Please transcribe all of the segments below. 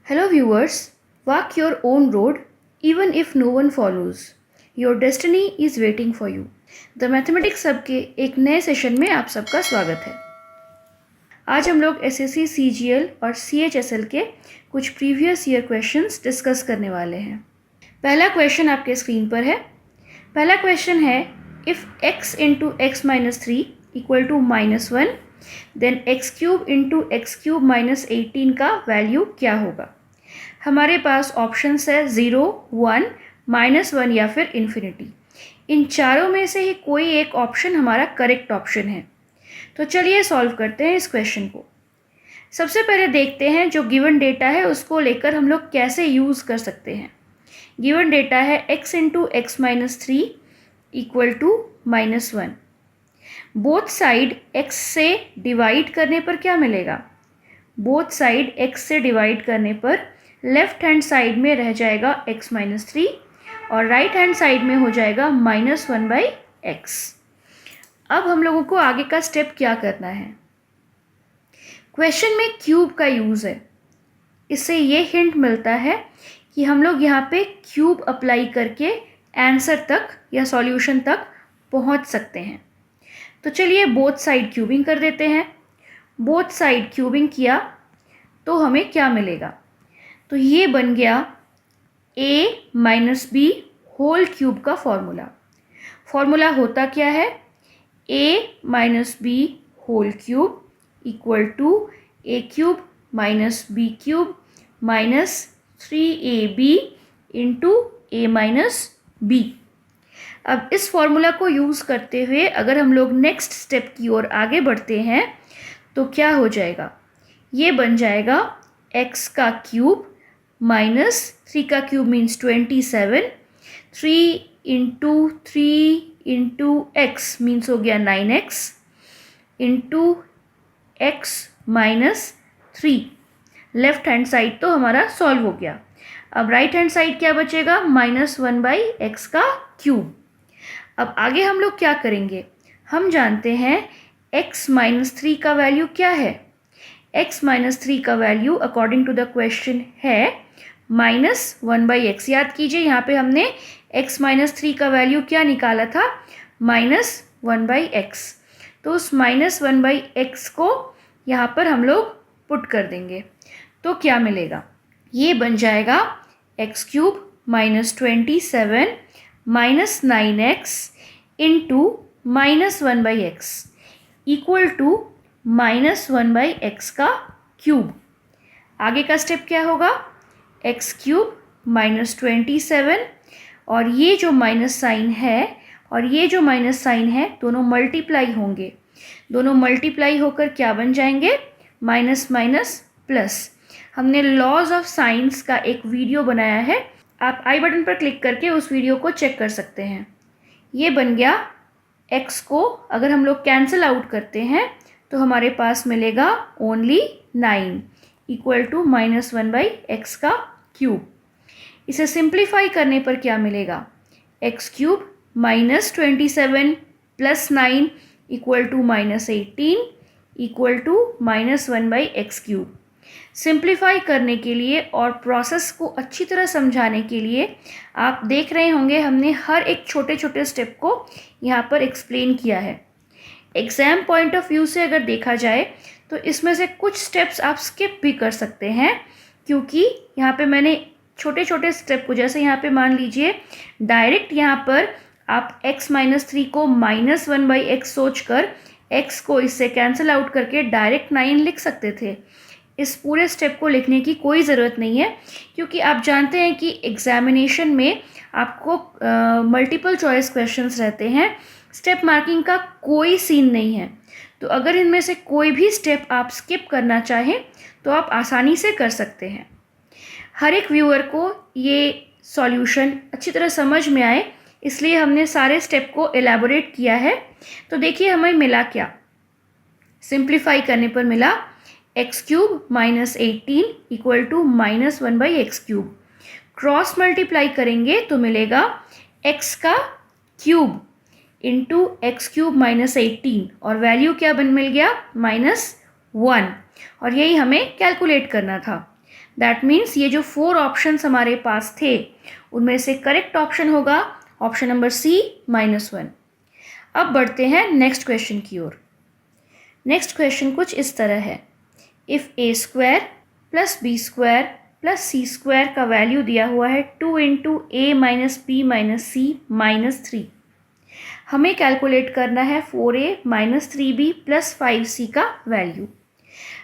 Hello viewers, walk your own road even if no one follows. Your destiny is waiting for you. The Mathematics सब के एक नए session में आप सबका स्वागत है। आज हम लोग SSC CGL और CHSL के कुछ प्रीवियस ईयर क्वेश्चंस डिस्कस करने वाले हैं। पहला क्वेश्चन आपके स्क्रीन पर है। पहला क्वेश्चन है if x into x minus three equal to -1 then x cube into x cube minus 18 का वैल्यू क्या होगा। हमारे पास ऑप्शंस है 0, 1, -1 या फिर इन्फिनिटी। इन चारों में से ही कोई एक ऑप्शन हमारा करेक्ट ऑप्शन है। तो चलिए सॉल्व करते हैं इस क्वेश्चन को। सबसे पहले देखते हैं जो गिवन डेटा है उसको लेकर हम लोग कैसे यूज़ कर सकते हैं। गिवन डेटा है x into x minus three equal to -1। Both side x से डिवाइड करने पर क्या मिलेगा। बोथ साइड x से डिवाइड करने पर लेफ्ट हैंड साइड में रह जाएगा x माइनस थ्री और राइट हैंड साइड में हो जाएगा -1/x। अब हम लोगों को आगे का स्टेप क्या करना है। क्वेश्चन में क्यूब का यूज़ है। इससे ये हिंट मिलता है कि हम लोग यहाँ पे क्यूब अप्लाई करके आंसर तक या सॉल्यूशन तक पहुँच सकते हैं। तो चलिए बोथ साइड क्यूबिंग कर देते हैं। बोथ साइड क्यूबिंग किया तो हमें क्या मिलेगा। तो ये बन गया a minus b whole cube का फॉर्मूला। फॉर्मूला होता क्या है, a minus b whole cube equal to a cube minus b cube minus 3ab into a minus b. अब इस फॉर्मूला को यूज़ करते हुए अगर हम लोग नेक्स्ट स्टेप की ओर आगे बढ़ते हैं तो क्या हो जाएगा। ये बन जाएगा x का क्यूब माइनस 3 का cube means 27, 3 into 3 into x means हो गया 9x into x minus 3। Left hand side तो हमारा सॉल्व हो गया। अब राइट हैंड साइड क्या बचेगा, -1/x का क्यूब। अब आगे हम लोग क्या करेंगे, हम जानते हैं x माइनस 3 का वैल्यू क्या है। x माइनस 3 का value according to the question है -1/x। याद कीजिए यहाँ पे हमने x माइनस 3 का वैल्यू क्या निकाला था, -1/x। तो उस -1/x को यहाँ पर हम लोग पुट कर देंगे तो क्या मिलेगा। ये बन जाएगा x cube minus 27 minus 9x into -1/x equal to -1/x का क्यूब। आगे का स्टेप क्या होगा, x क्यूब माइनस 27 और ये जो माइनस साइन है और ये जो माइनस साइन है दोनों मल्टीप्लाई होंगे। दोनों मल्टीप्लाई होकर क्या बन जाएंगे, माइनस माइनस प्लस। हमने लॉज ऑफ साइंस का एक वीडियो बनाया है, आप आई बटन पर क्लिक करके उस वीडियो को चेक कर सकते हैं। ये बन गया x को अगर हम लोग कैंसिल आउट करते हैं तो हमारे पास मिलेगा ओनली 9 इक्वल टू -1/x का क्यूब। इसे सिंप्लीफाई करने पर क्या मिलेगा, x cube minus 27 plus 9 equal to -18 equal to -1/x cube. Simplify करने के लिए और प्रोसेस को अच्छी तरह समझाने के लिए आप देख रहे होंगे हमने हर एक छोटे छोटे स्टेप को यहाँ पर एक्सप्लेन किया है। एग्ज़ाम पॉइंट ऑफ व्यू से अगर देखा जाए तो इसमें से कुछ स्टेप्स आप स्किप भी कर सकते हैं, क्योंकि यहाँ पे मैंने छोटे छोटे स्टेप को, जैसे यहाँ पे मान लीजिए डायरेक्ट यहाँ पर आप x माइनस 3 को -1/x सोच कर x को इससे कैंसिल आउट करके डायरेक्ट 9 लिख सकते थे। इस पूरे स्टेप को लिखने की कोई ज़रूरत नहीं है, क्योंकि आप जानते हैं कि एग्जामिनेशन में आपको मल्टीपल चॉइस क्वेश्चंस रहते हैं। स्टेप मार्किंग का कोई सीन नहीं है। तो अगर इनमें से कोई भी स्टेप आप स्किप करना चाहें तो आप आसानी से कर सकते हैं। हर एक व्यूअर को ये सॉल्यूशन अच्छी तरह समझ में आए इसलिए हमने सारे स्टेप को एलैबोरेट किया है। तो देखिए हमें मिला क्या, सिंप्लीफाई करने पर मिला x cube minus 18 equal to -1/x cube. Cross multiply करेंगे तो मिलेगा x का cube into x cube minus 18 और वैल्यू क्या मिल गया, -1। और यही हमें कैलकुलेट करना था। दैट मीन्स ये जो 4 ऑप्शंस हमारे पास थे उनमें से करेक्ट ऑप्शन होगा ऑप्शन नंबर सी -1। अब बढ़ते हैं नेक्स्ट क्वेश्चन की ओर। नेक्स्ट क्वेश्चन कुछ इस तरह है, if a square plus B square plus C square का वैल्यू दिया हुआ है 2 इंटू ए माइनस बी माइनस सी माइनस 3। हमें कैलकुलेट करना है 4a minus 3b plus 5c का वैल्यू।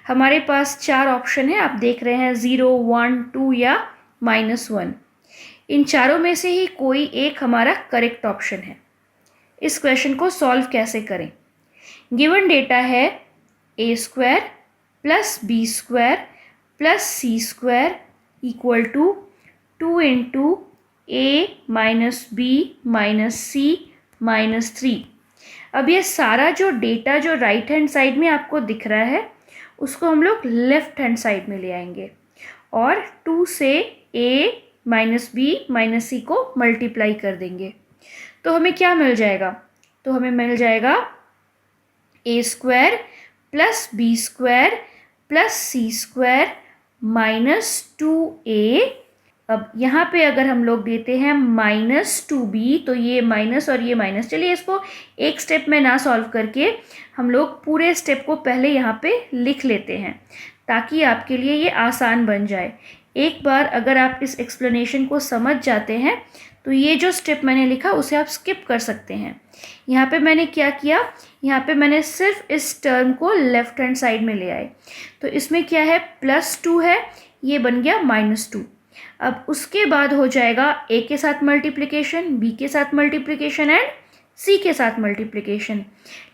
हमारे पास 4 ऑप्शन है, आप देख रहे हैं 0, 1, 2 या -1। इन चारों में से ही कोई एक हमारा करेक्ट ऑप्शन है। इस क्वेश्चन को सॉल्व कैसे करें? गिवन डेटा है A square plus B square plus C square equal to 2 into A minus B minus C minus 3। अब ये सारा जो डेटा जो राइट हैंड साइड में आपको दिख रहा है उसको हम लोग लेफ्ट हैंड साइड में ले आएंगे और 2 से a माइनस बी माइनस सी को मल्टीप्लाई कर देंगे। तो हमें क्या मिल जाएगा? तो हमें मिल जाएगा A square plus B square plus C square minus 2a। अब यहाँ पे अगर हम लोग देते हैं -2b तो ये माइनस और ये माइनस, चलिए इसको एक स्टेप में ना सॉल्व करके हम लोग पूरे स्टेप को पहले यहाँ पे लिख लेते हैं ताकि आपके लिए ये आसान बन जाए। एक बार अगर आप इस एक्सप्लेनेशन को समझ जाते हैं तो ये जो स्टेप मैंने लिखा उसे आप स्किप कर सकते हैं। यहाँ पे मैंने क्या किया, यहाँ पे मैंने सिर्फ इस टर्म को लेफ्ट हैंड साइड में ले आए। तो इसमें क्या है, +2 है, ये बन गया -2। अब उसके बाद हो जाएगा ए के साथ मल्टीप्लिकेशन, बी के साथ मल्टीप्लिकेशन एंड सी के साथ मल्टीप्लिकेशन।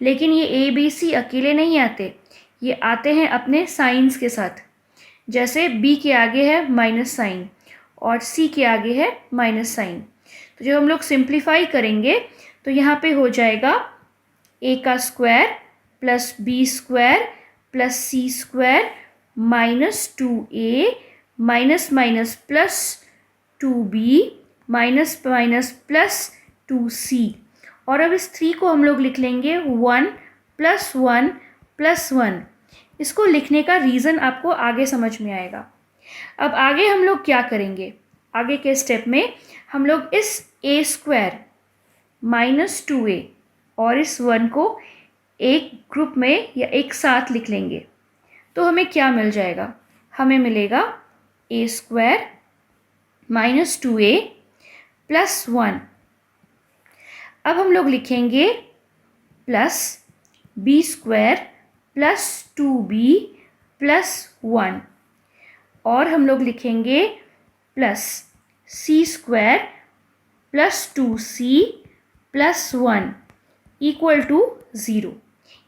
लेकिन ये ए बी सी अकेले नहीं आते, ये आते हैं अपने साइंस के साथ। जैसे बी के आगे है माइनस साइन और सी के आगे है माइनस साइन। तो जब हम लोग सिंप्लीफाई करेंगे तो यहाँ पे हो जाएगा ए का square plus B square plus सी square -2a minus minus plus 2b minus minus plus 2c। और अब इस 3 को हम लोग लिख लेंगे 1 + 1 + 1। इसको लिखने का रीज़न आपको आगे समझ में आएगा। अब आगे हम लोग क्या करेंगे, आगे के स्टेप में हम लोग इस a स्क्वायर -2a और इस 1 को एक ग्रुप में या एक साथ लिख लेंगे। तो हमें क्या मिल जाएगा, हमें मिलेगा a स्क्वायर -2a + 1। अब हम लोग लिखेंगे plus b square plus 2b plus 1 और हम लोग लिखेंगे plus c square plus 2c plus 1 equal to 0।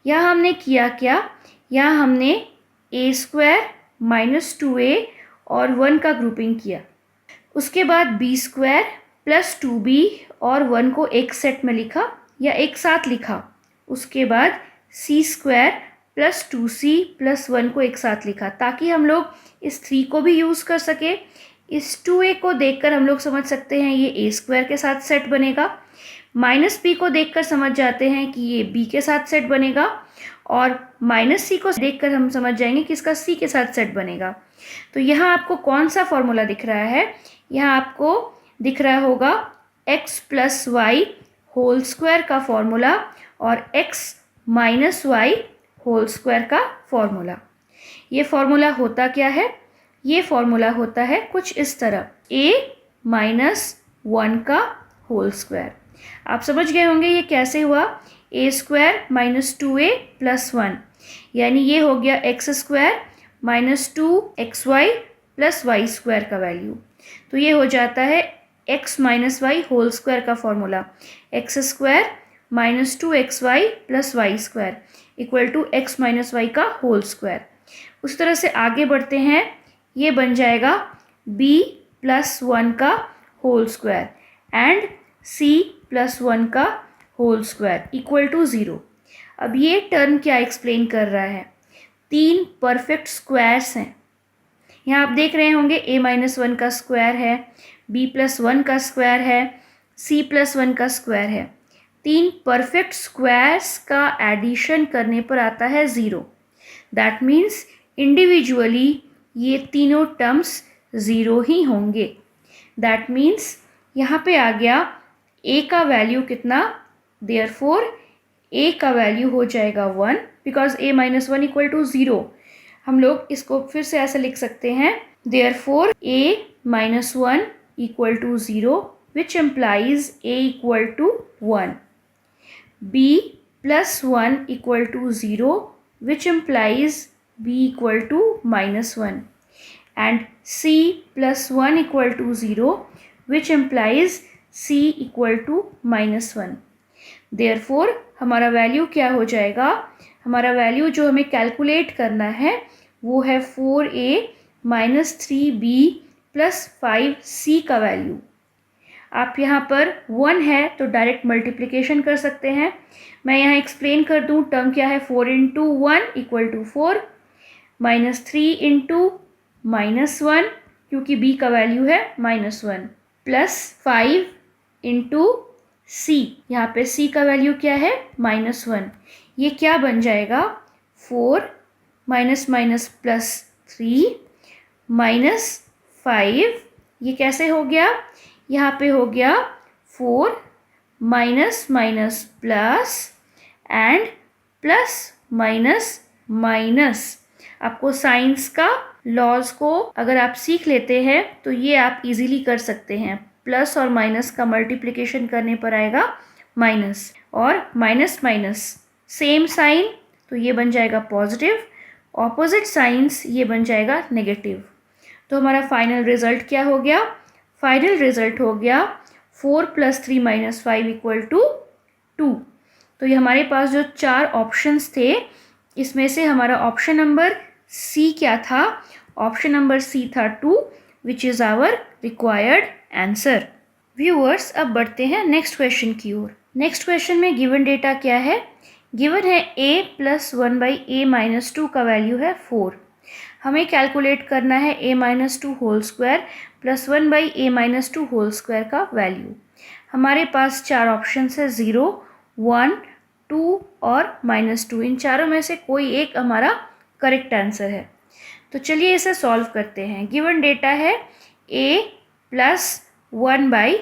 यहाँ हमने किया क्या, यहाँ हमने a स्क्वायर -2a और 1 का ग्रुपिंग किया। उसके बाद b स्क्वायर प्लस 2b और 1 को एक सेट में लिखा या एक साथ लिखा। उसके बाद c square plus 2c plus 1 को एक साथ लिखा ताकि हम लोग इस 3 को भी यूज़ कर सके। इस 2a को देखकर हम लोग समझ सकते हैं ये a स्क्वायर के साथ सेट बनेगा, -b को देखकर समझ जाते हैं कि ये b के साथ सेट बनेगा और -c को देखकर हम समझ जाएंगे कि इसका c के साथ सेट बनेगा। तो यहाँ आपको कौन सा फॉर्मूला दिख रहा है, यहाँ आपको दिख रहा होगा x + y होल स्क्वायर का फॉर्मूला और x - y होल स्क्वायर का फॉर्मूला। ये फॉर्मूला होता क्या है, ये फॉर्मूला होता है कुछ इस तरह, a - 1 का होल स्क्वायर। आप समझ गए होंगे ये कैसे हुआ, a स्क्वायर -2a + 1 यानी ये हो गया x square -2xy + y square का वैल्यू। तो ये हो जाता है x - y होल स्क्वायर का formula, x square -2xy + y square equal to x - y का होल स्क्वायर। उस तरह से आगे बढ़ते हैं, ये बन जाएगा b + 1 का होल स्क्वायर एंड c + 1 का होल स्क्वायर इक्वल टू 0। अब ये टर्म क्या एक्सप्लेन कर रहा है, 3 परफेक्ट स्क्वायर्स हैं। यहाँ आप देख रहे होंगे a - 1 का स्क्वायर है, b + 1 का स्क्वायर है, c + 1 का स्क्वायर है। 3 परफेक्ट स्क्वायर्स का एडिशन करने पर आता है 0। दैट मीन्स इंडिविजुअली ये तीनों टर्म्स ज़ीरो ही होंगे। दैट मीन्स यहाँ पे आ गया a का वैल्यू कितना, देयरफॉर a का वैल्यू हो जाएगा 1 because a minus 1 equal to 0। हम लोग इसको फिर से ऐसे लिख सकते हैं, therefore a minus 1 equal to 0 which implies a equal to 1, b plus 1 equal to 0 which implies b equal to minus 1 and c plus 1 equal to 0 which implies c equal to minus 1। therefore हमारा value क्या हो जाएगा, हमारा value जो हमें calculate करना है वो है 4a minus 3b plus 5c का वैल्यू। आप यहाँ पर 1 है तो डायरेक्ट मल्टीप्लिकेशन कर सकते हैं। मैं यहाँ एक्सप्लेन कर दूँ, टर्म क्या है, 4 into 1 equal to 4 minus 3 into minus 1 क्योंकि b का वैल्यू है माइनस 1 प्लस 5 इंटू c, यहाँ पे c का वैल्यू क्या है माइनस 1। ये क्या बन जाएगा, 4 माइनस माइनस प्लस 3 माइनस 5, ये कैसे हो गया, यहाँ पे हो गया 4 minus minus plus and plus minus minus. आपको साइंस का लॉज को अगर आप सीख लेते हैं तो ये आप इजीली कर सकते हैं। प्लस और माइनस का मल्टीप्लिकेशन करने पर आएगा माइनस, और माइनस माइनस सेम साइन तो ये बन जाएगा पॉजिटिव, ऑपोजिट साइंस ये बन जाएगा नेगेटिव। तो हमारा फाइनल रिजल्ट क्या हो गया, फाइनल रिजल्ट हो गया 4 प्लस 3 माइनस 5 इक्वल टू 2। तो ये हमारे पास जो 4 ऑप्शंस थे इसमें से हमारा ऑप्शन नंबर सी क्या था, ऑप्शन नंबर सी था 2 which is our required answer. Viewers अब बढ़ते हैं नेक्स्ट क्वेश्चन की ओर। नेक्स्ट क्वेश्चन में गिवन डेटा क्या है, गिवन है a plus 1 by a minus 2 का वैल्यू है 4। हमें कैलकुलेट करना है a minus 2 whole square plus 1 by a minus 2 whole square का वैल्यू। हमारे पास 4 ऑप्शन है, 0, 1, 2 और -2। इन चारों में से कोई एक हमारा करेक्ट आंसर है। तो चलिए इसे सॉल्व करते हैं। गिवन डेटा है a plus 1 by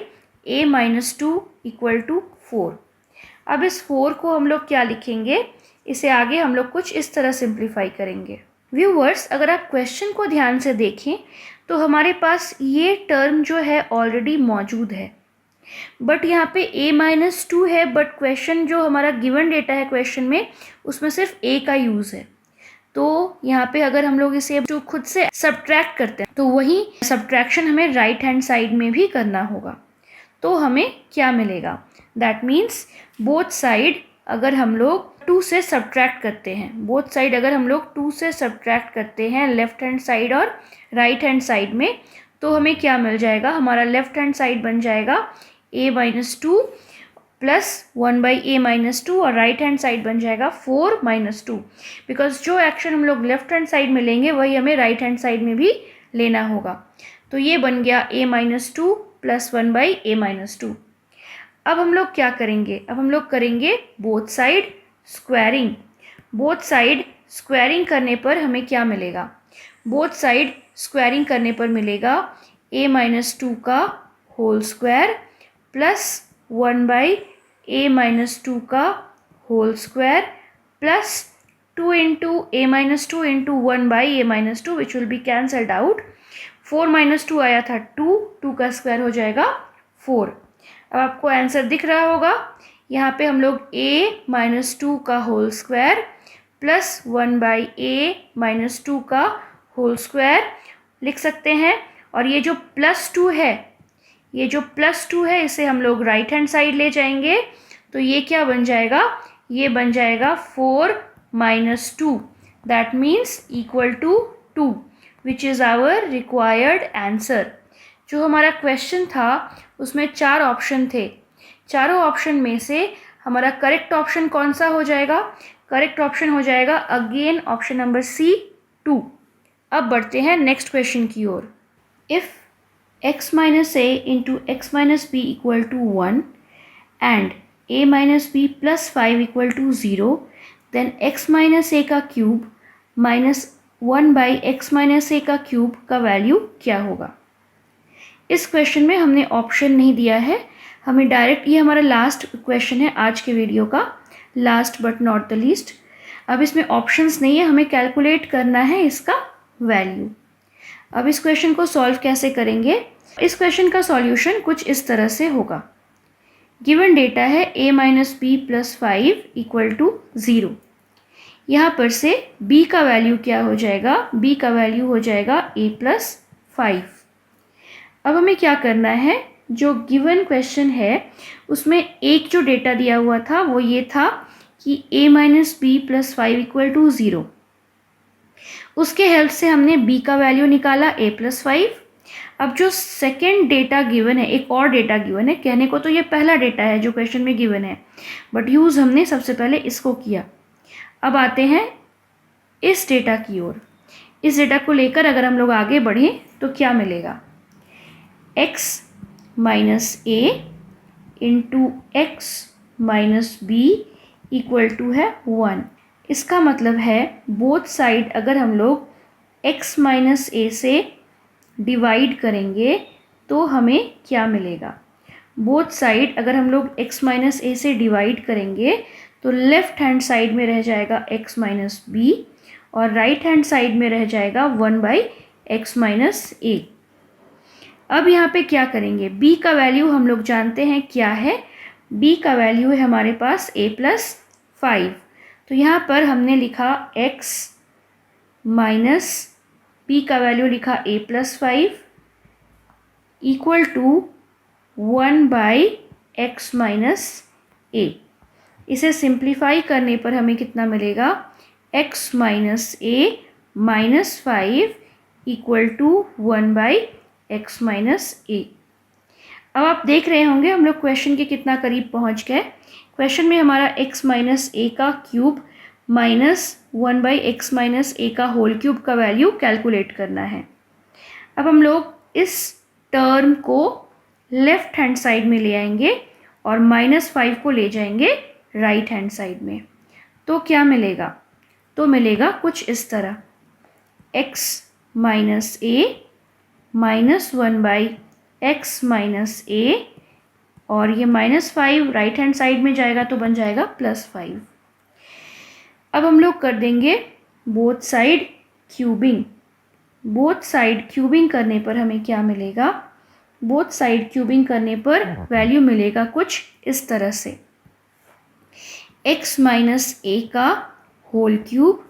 a minus 2 equal to 4। अब इस 4 को हम लोग क्या लिखेंगे, इसे आगे हम लोग कुछ इस तरह सिंप्लीफाई करेंगे। व्यूअर्स अगर आप क्वेश्चन को ध्यान से देखें तो हमारे पास ये टर्म जो है ऑलरेडी मौजूद है, बट यहाँ पे a माइनस 2 है, बट क्वेश्चन जो हमारा गिवन डेटा है क्वेश्चन में उसमें सिर्फ a का यूज़ है। तो यहाँ पे अगर हम लोग इसे जो खुद से सब्ट्रैक्ट करते हैं तो वही सब्ट्रैक्शन हमें राइट हैंड साइड में भी करना होगा। तो हमें क्या मिलेगा, दैट मीन्स बोथ साइड अगर हम लोग 2 से सब्ट्रैक्ट करते हैं, बोथ साइड अगर हम लोग 2 से सब्ट्रैक्ट करते हैं लेफ्ट हैंड साइड और राइट हैंड साइड में, तो हमें क्या मिल जाएगा, हमारा लेफ्ट हैंड साइड बन जाएगा a minus 2 plus 1 by a minus 2 और राइट हैंड साइड बन जाएगा 4 माइनस 2। बिकॉज जो एक्शन हम लोग लेफ्ट हैंड साइड में लेंगे वही हमें राइट हैंड साइड में भी लेना होगा। तो ये बन गया a minus 2 plus 1 by a minus 2। अब हम लोग क्या करेंगे, अब हम लोग करेंगे both side squaring. Both side squaring करने पर हमें क्या मिलेगा, बोथ साइड स्क्वायरिंग करने पर मिलेगा a माइनस 2 का whole square plus 1 by a minus 2 का whole square plus 2 into a minus 2 into 1 by a minus 2 which will be cancelled out. 4 minus 2 आया था 2 का स्क्वायर हो जाएगा 4। अब आपको आंसर दिख रहा होगा, यहाँ पे हम लोग a माइनस 2 का whole square plus 1 by a minus 2 का होल स्क्वायर लिख सकते हैं, और ये जो प्लस 2 है, ये जो प्लस 2 है इसे हम लोग राइट हैंड साइड ले जाएंगे। तो ये क्या बन जाएगा, ये बन जाएगा 4 minus 2 that means equal to 2 which is our required answer. जो हमारा क्वेश्चन था उसमें 4 ऑप्शन थे, चारों ऑप्शन में से हमारा करेक्ट ऑप्शन कौन सा हो जाएगा, करेक्ट ऑप्शन हो जाएगा अगेन ऑप्शन नंबर C 2। अब बढ़ते हैं नेक्स्ट क्वेश्चन की ओर। If x minus a into x minus B equal to 1 and a minus B plus 5 equal to 0 then x minus a का क्यूब माइनस 1/x - a का cube का value क्या होगा। इस क्वेश्चन में हमने ऑप्शन नहीं दिया है, हमें डायरेक्ट, ये हमारा लास्ट क्वेश्चन है आज के वीडियो का, last but not the least. अब इसमें ऑप्शंस नहीं है, हमें कैलकुलेट करना है इसका वैल्यू। अब इस क्वेश्चन को सॉल्व कैसे करेंगे। इस क्वेश्चन का सॉल्यूशन कुछ इस तरह से होगा। गिवन डेटा है a - b + 5 = 0। यहाँ पर से b का वैल्यू क्या हो जाएगा, b का वैल्यू हो जाएगा a + 5। अब हमें क्या करना है, जो गिवन क्वेश्चन है उसमें एक जो डेटा दिया हुआ था वो ये था कि a - b + 5 = 0। उसके हेल्प से हमने b का वैल्यू निकाला a + 5। अब जो सेकेंड डेटा गिवन है, एक और डेटा गिवन है, कहने को तो ये पहला डेटा है जो क्वेश्चन में गिवन है, बट यूज़ हमने सबसे पहले इसको किया। अब आते हैं इस डेटा की ओर। इस डेटा को लेकर अगर हम लोग आगे बढ़ें तो क्या मिलेगा, x - a × x - b = है 1। इसका मतलब है बोथ साइड अगर हम लोग x - a से डिवाइड करेंगे तो हमें क्या मिलेगा। बोथ साइड अगर हम लोग x - a से डिवाइड करेंगे तो लेफ्ट हैंड साइड में रह जाएगा x - b और राइट हैंड साइड में रह जाएगा 1/x - a। अब यहाँ पे क्या करेंगे, b का वैल्यू हम लोग जानते हैं क्या है, b का वैल्यू है हमारे पास a + 5। तो यहाँ पर हमने लिखा x माइनस b का वैल्यू लिखा a + 5 = 1/x - a। इसे सिंप्लीफाई करने पर हमें कितना मिलेगा, x - a - 5 = 1/x - a। अब आप देख रहे होंगे हम लोग क्वेश्चन के कितना करीब पहुंच गए। क्वेश्चन में हमारा x - a का क्यूब माइनस 1/x - a का होल क्यूब का वैल्यू कैलकुलेट करना है। अब हम लोग इस टर्म को लेफ्ट हैंड साइड में ले आएंगे और -5 को ले जाएंगे राइट हैंड साइड में, तो क्या मिलेगा, तो मिलेगा कुछ इस तरह, x - a - 1/x - a और ये -5 राइट हैंड साइड में जाएगा तो बन जाएगा +5। अब हम लोग कर देंगे both side cubing. Both side cubing करने पर हमें क्या मिलेगा, बोथ साइड क्यूबिंग करने पर वैल्यू मिलेगा कुछ इस तरह से, x - a का whole cube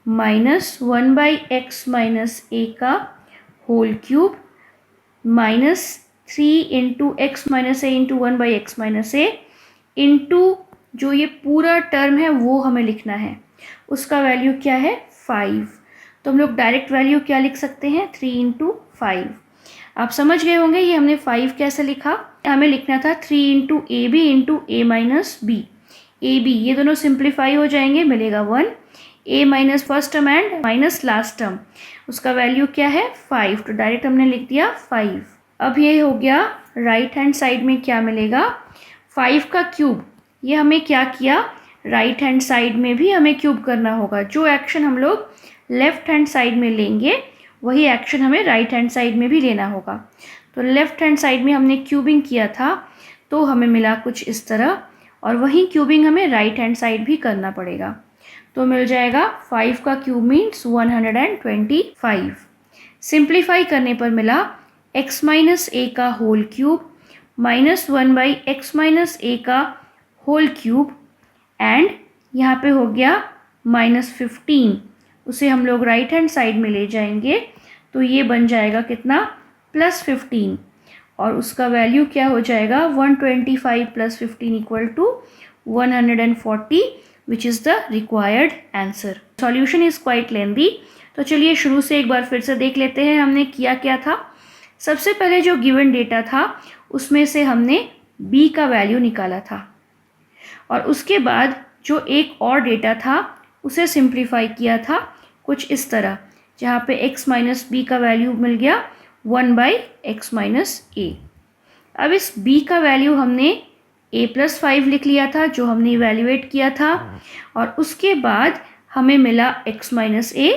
minus 1/x - a का whole cube minus 3 × x - a × 1/x - a into जो ये पूरा टर्म है वो हमें लिखना है, उसका वैल्यू क्या है 5। तो हम लोग डायरेक्ट वैल्यू क्या लिख सकते हैं, 3 × 5। आप समझ गए होंगे ये हमने 5 कैसे लिखा, हमें लिखना था 3 × ab × a - b। ab ये दोनों सिंप्लीफाई हो जाएंगे, मिलेगा 1। a minus first term and minus last term, उसका वैल्यू क्या है 5, तो डायरेक्ट हमने लिख दिया 5। अब ये हो गया राइट हैंड साइड में क्या मिलेगा, 5 का क्यूब। ये हमें क्या किया, राइट हैंड साइड में भी हमें क्यूब करना होगा। जो एक्शन हम लोग लेफ्ट हैंड साइड में लेंगे वही एक्शन हमें राइट हैंड साइड में भी लेना होगा। तो लेफ्ट हैंड साइड में हमने क्यूबिंग किया था तो हमें मिला कुछ इस तरह, और वही क्यूबिंग हमें राइट हैंड साइड भी करना पड़ेगा। तो मिल जाएगा 5 का क्यूब मीन्स 125। सिंप्लीफाई करने पर मिला x - a का whole cube minus 1/x - a का होल क्यूब एंड यहाँ पे हो गया -15, उसे हम लोग राइट हैंड साइड में ले जाएंगे तो ये बन जाएगा कितना, +15, और उसका वैल्यू क्या हो जाएगा 125 + 15 = 140 which is the required answer. Solution is quite lengthy, तो चलिए शुरू से एक बार फिर से देख लेते हैं हमने किया क्या था। सबसे पहले जो गिवन डेटा था उसमें से हमने b का वैल्यू निकाला था, और उसके बाद जो एक और डेटा था उसे सिंप्लीफाई किया था कुछ इस तरह, जहाँ पे x - b का वैल्यू मिल गया 1/x - a। अब इस b का वैल्यू हमने a + 5 लिख लिया था जो हमने इवैल्यूएट किया था, और उसके बाद हमें मिला x - a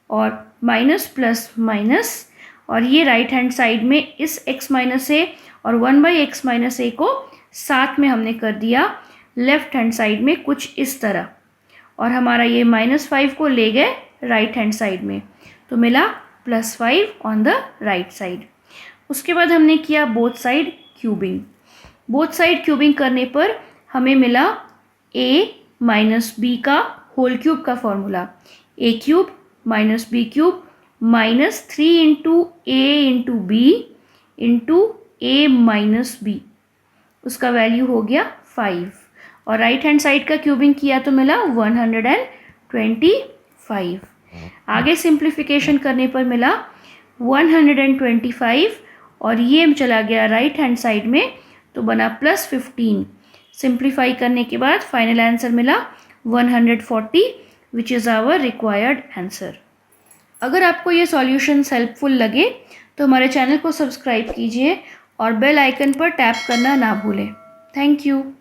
और माइनस प्लस माइनस, और ये राइट हैंड साइड में इस x माइनस ए और 1/x माइनस ए को साथ में हमने कर दिया लेफ्ट हैंड साइड में कुछ इस तरह, और हमारा ये -5 को ले गए राइट हैंड साइड में, तो मिला +5 ऑन द राइट साइड। उसके बाद हमने किया both side cubing. Both side cubing करने पर हमें मिला a माइनस बी का होल क्यूब का formula, a cube minus b cube minus 3 into a into b into A minus b, उसका वैल्यू हो गया 5, और राइट हैंड साइड का क्यूबिंग किया तो मिला 125। आगे सिंप्लीफिकेशन करने पर मिला 125, और ये चला गया राइट हैंड साइड में तो बना +15। सिंप्लीफाई करने के बाद फाइनल आंसर मिला 140, which is our required answer. अगर आपको ये सॉल्यूशंस हेल्पफुल लगे तो हमारे चैनल को सब्सक्राइब कीजिए और बेल आइकन पर टैप करना ना भूलें। Thank you.